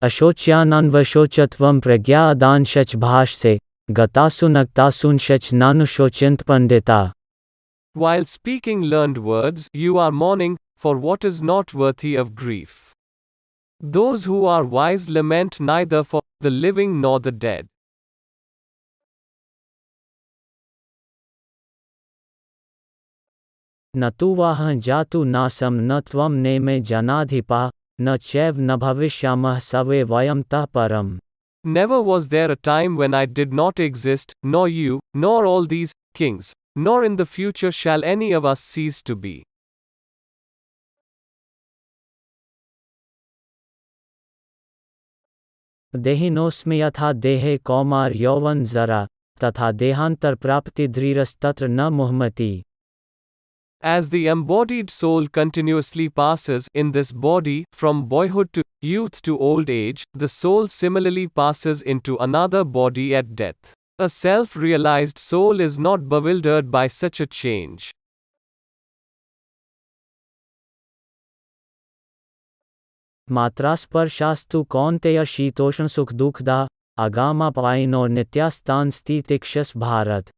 अशोच्यानन्वशोचत्वं प्रज्ञादानशच भाषसे गतासुनक्तासूंशच नानुशोचन्त Pandita. While speaking learned words, you are mourning for what is not worthy of grief. Those who are wise lament neither for the living nor the dead. न तु वाहं जातु नासं न त्वं नेमे जनाधिपः न चैव न भविष्यामः सवे वयं तः परम्. Never was there a time when I did not exist, nor you, nor all these kings, nor in the future shall any of us cease to be. देहिनोऽस्मि यथा देहे कौमार यौवन जरा तथा देहांतर प्राप्ति धीरस्तत्र न मुह्यति. As the embodied soul continuously passes in this body from boyhood to youth to old age, the soul similarly passes into another body at death. A self-realized soul is not bewildered by such a change. मात्रास्पर्शास्तु कौन्तेय शीतोष्ण सुख दुखदा आगामापायिनो नित्यास्तान स्थितिक्षस Bharat.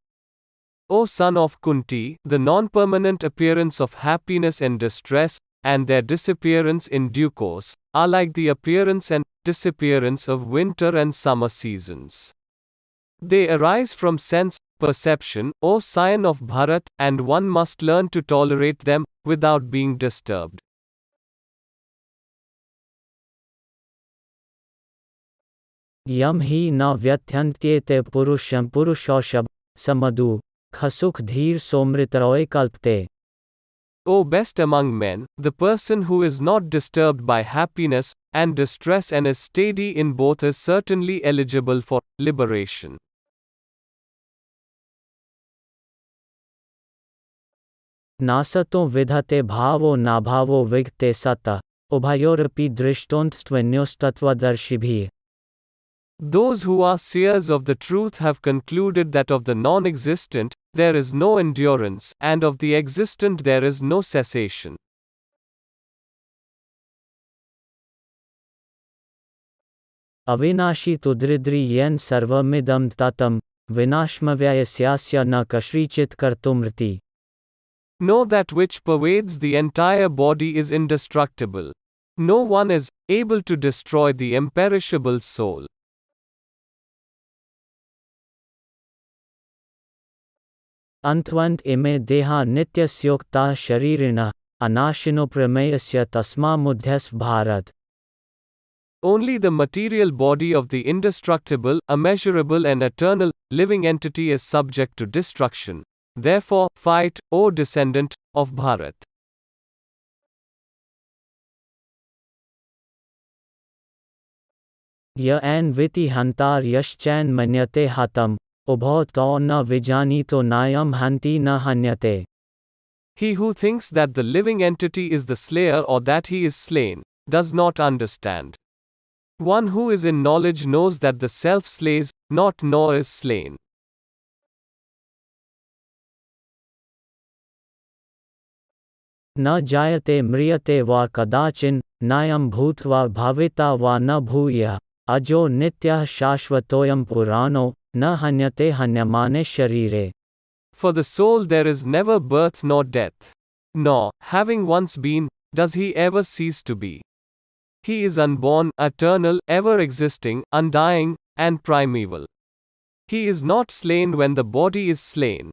O son of Kunti, the non-permanent appearance of happiness and distress, and their disappearance in due course, are like the appearance and disappearance of winter and summer seasons. They arise from sense perception, O scion of Bharat, and one must learn to tolerate them without being disturbed. यम ही न व्यथ्यन्त्येते पुरुषं पुरुषौषभ समदु खसुख धीर सोमृतरोय कल्पते. O best among men, the person who is not disturbed by happiness and distress and is steady in both is certainly eligible for liberation. नासतो विधते भावो नाभावो विगते सतः उभयोरपि दृष्टोन्स्त्वन्योस्तत्वदर्शिभिः. Those who are seers of the truth have concluded that of the non-existent, there is no endurance, and of the existent there is no cessation. अविनाशी तुद्रिद्रि येन सर्वमिदं ततं विनाशमव्ययस्यास्य न कश्चित् कर्तुमर्हति. Know that which pervades the entire body is indestructible. No one is able to destroy the imperishable soul. अंतवंत इमे देहा नित्यस्योक्ताः शरीरिणः अनाशिनो प्रमेयस्य तस्मामुध्यस्व Bharat. Only the material body of the indestructible, immeasurable and eternal, living entity is subject to destruction. Therefore, fight, O descendant of Bharat. य N Viti हंतार यश्चैन मन्यते हतम उभौ तौ न विजानीतो नायम हन्ति न हन्यते. He who thinks that the living entity is the slayer or that he is slain, does not understand. One who is in knowledge knows that the self slays not nor is slain. न जायते म्रियते वा कदाचिन नायम भूत्वा भाविता वा न भूयः अजो नित्यः शाश्वतोऽयं पुराणो न हन्यते हन्यमाने शरीरे. For the soul there is never birth nor death. Nor, having once been, does he ever cease to be. He is unborn, eternal, ever existing, undying, and primeval. He is not slain when the body is slain,